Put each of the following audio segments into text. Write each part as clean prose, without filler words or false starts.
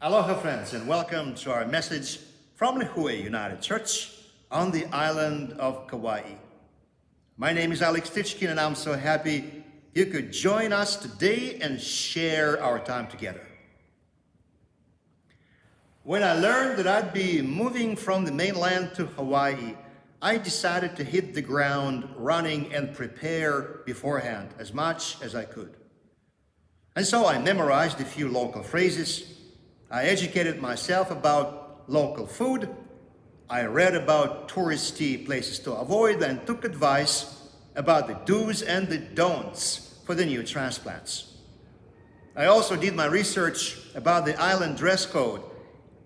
Aloha friends, and welcome to our message from Lihue United Church on the island of Kauai. My name is Alex Tychkin, and I'm so happy you could join us today and share our time together. When I learned that I'd be moving from the mainland to Hawaii, I decided to hit the ground running and prepare beforehand as much as I could. And so I memorized a few local phrases. I educated myself about local food. I read about touristy places to avoid and took advice about the do's and the don'ts for the new transplants. I also did my research about the island dress code,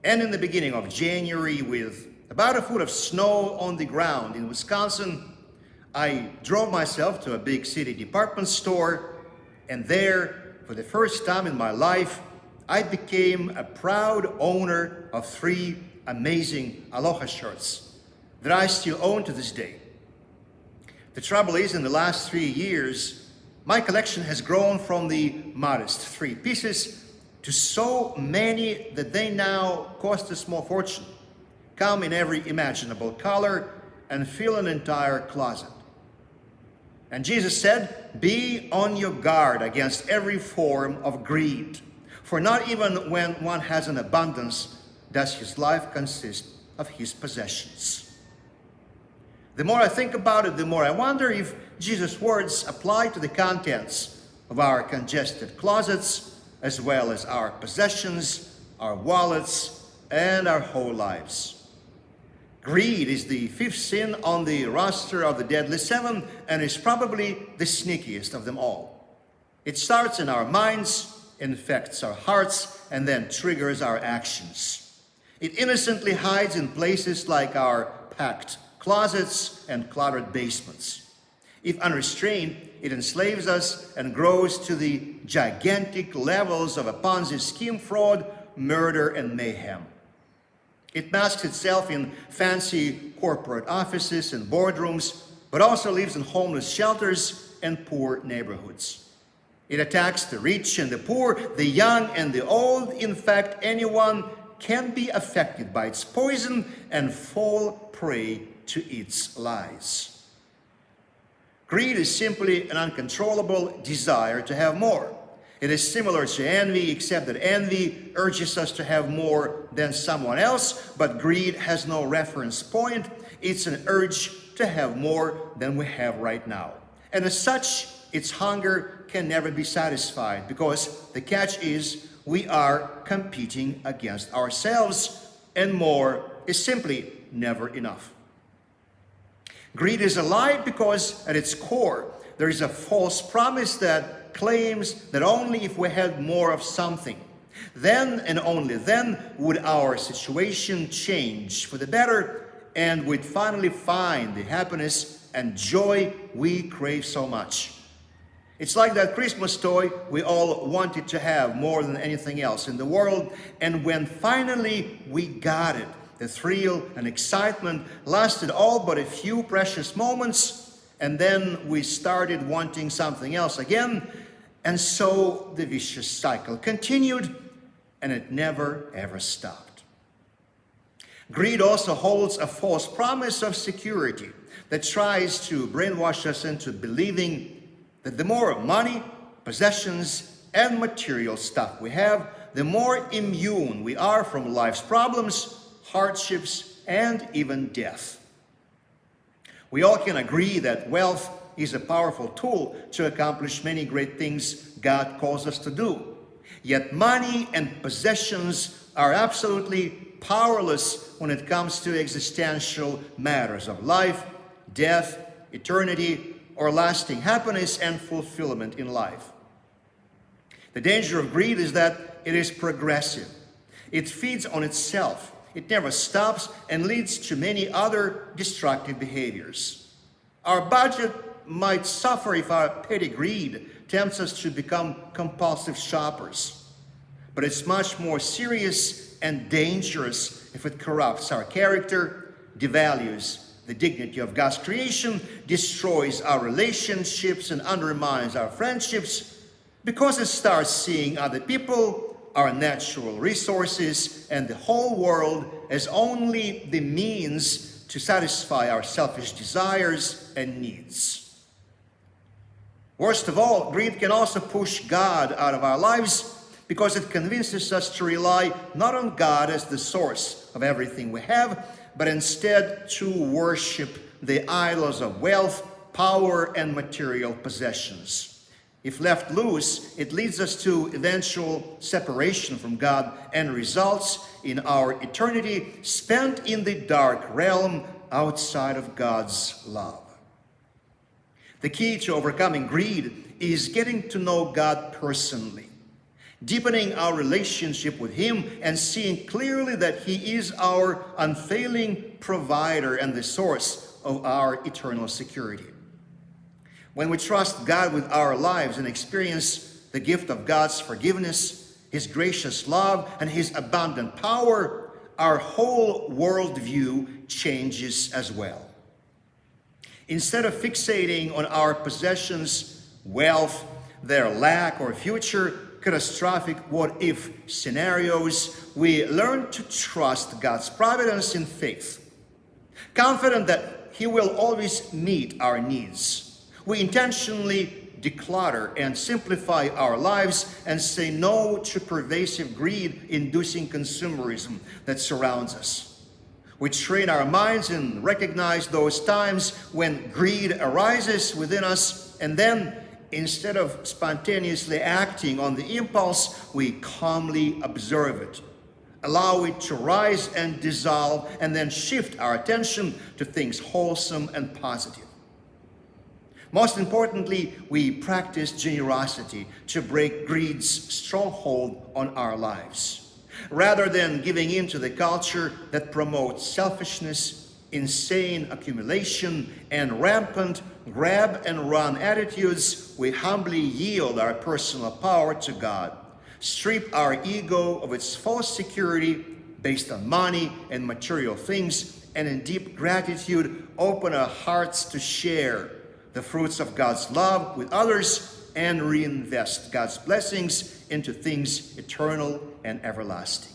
and in the beginning of January, with about a foot of snow on the ground in Wisconsin, I drove myself to a big city department store, and there, for the first time in my life, I became a proud owner of 3 amazing Aloha shirts that I still own to this day. The trouble is, in the last 3 years, my collection has grown from the modest 3 pieces to so many that they now cost a small fortune, come in every imaginable color, and fill an entire closet. And Jesus said, "Be on your guard against every form of greed. For not even when one has an abundance does his life consist of his possessions." The more I think about it, the more I wonder if Jesus' words apply to the contents of our congested closets, as well as our possessions, our wallets, and our whole lives. Greed is the 5th sin on the roster of the deadly 7 and is probably the sneakiest of them all. It starts in our minds, infects our hearts, and then triggers our actions. It innocently hides in places like our packed closets and cluttered basements. If unrestrained, it enslaves us and grows to the gigantic levels of a Ponzi scheme, fraud, murder, and mayhem. It masks itself in fancy corporate offices and boardrooms, but also lives in homeless shelters and poor neighborhoods. It attacks the rich and the poor, the young and the old. In fact, anyone can be affected by its poison and fall prey to its lies. Greed is simply an uncontrollable desire to have more. It is similar to envy, except that envy urges us to have more than someone else, but greed has no reference point. It's an urge to have more than we have right now. And as such, its hunger can never be satisfied, because the catch is we are competing against ourselves, and more is simply never enough. Greed is a lie because at its core, there is a false promise that claims that only if we had more of something, then and only then would our situation change for the better, and we'd finally find the happiness and joy we crave so much. It's like that Christmas toy we all wanted to have more than anything else in the world, and when finally we got it, the thrill and excitement lasted all but a few precious moments, and then we started wanting something else again, and so the vicious cycle continued, and it never ever stopped. Greed also holds a false promise of security that tries to brainwash us into believing that the more money, possessions, and material stuff we have, the more immune we are from life's problems, hardships, and even death. We all can agree that wealth is a powerful tool to accomplish many great things God calls us to do. Yet money and possessions are absolutely powerless when it comes to existential matters of life, death, eternity, or lasting happiness and fulfillment in life. The danger of greed is that it is progressive. It feeds on itself. It never stops and leads to many other destructive behaviors. Our budget might suffer if our petty greed tempts us to become compulsive shoppers. But it's much more serious and dangerous if it corrupts our character, devalues the dignity of God's creation, destroys our relationships, and undermines our friendships, because it starts seeing other people, our natural resources and the whole world as only the means to satisfy our selfish desires and needs. Worst of all, greed can also push God out of our lives because it convinces us to rely not on God as the source of everything we have, but instead to worship the idols of wealth, power, and material possessions. If left loose, it leads us to eventual separation from God and results in our eternity spent in the dark realm outside of God's love. The key to overcoming greed is getting to know God personally, deepening our relationship with Him and seeing clearly that He is our unfailing provider and the source of our eternal security. When we trust God with our lives and experience the gift of God's forgiveness, His gracious love, and His abundant power, our whole worldview changes as well. Instead of fixating on our possessions, wealth, their lack, or future catastrophic what-if scenarios, we learn to trust God's providence in faith, confident that He will always meet our needs. We intentionally declutter and simplify our lives and say no to pervasive greed-inducing consumerism that surrounds us. We train our minds and recognize those times when greed arises within us, and then, instead of spontaneously acting on the impulse, we calmly observe it, allow it to rise and dissolve, and then shift our attention to things wholesome and positive. Most importantly, we practice generosity to break greed's stronghold on our lives. Rather than giving in to the culture that promotes selfishness, insane accumulation, and rampant grab-and-run attitudes, we humbly yield our personal power to God, strip our ego of its false security based on money and material things, and in deep gratitude open our hearts to share the fruits of God's love with others and reinvest God's blessings into things eternal and everlasting.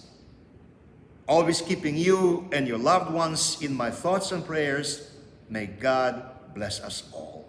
Always keeping you and your loved ones in my thoughts and prayers, may God bless us all.